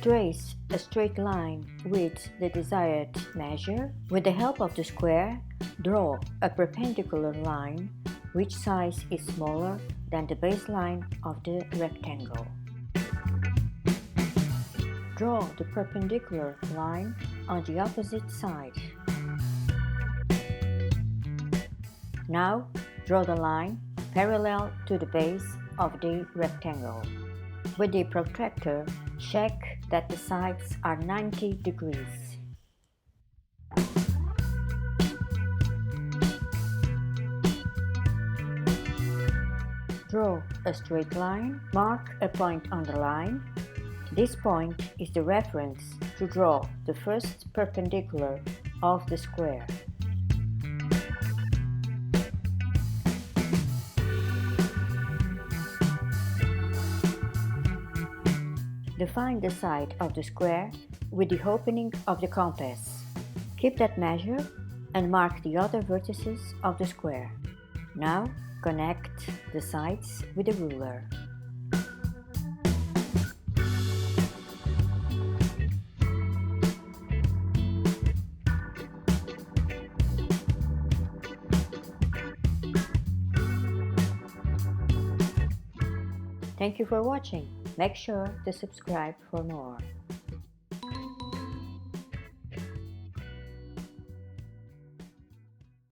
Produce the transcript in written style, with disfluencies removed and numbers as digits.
Trace a straight line with the desired measure. With the help of the square, draw a perpendicular line which size is smaller than the baseline of the rectangle. Draw the perpendicular line on the opposite side. Now, draw the line parallel to the base of the rectangle. With the protractor, check that the sides are 90 degrees. Draw a straight line. Mark a point on the line. This point is the reference to draw the first perpendicular of the square. Define the side of the square with the opening of the compass. Keep that measure and mark the other vertices of the square. Now connect the sides with a ruler. Thank you for watching. Make sure to subscribe for more.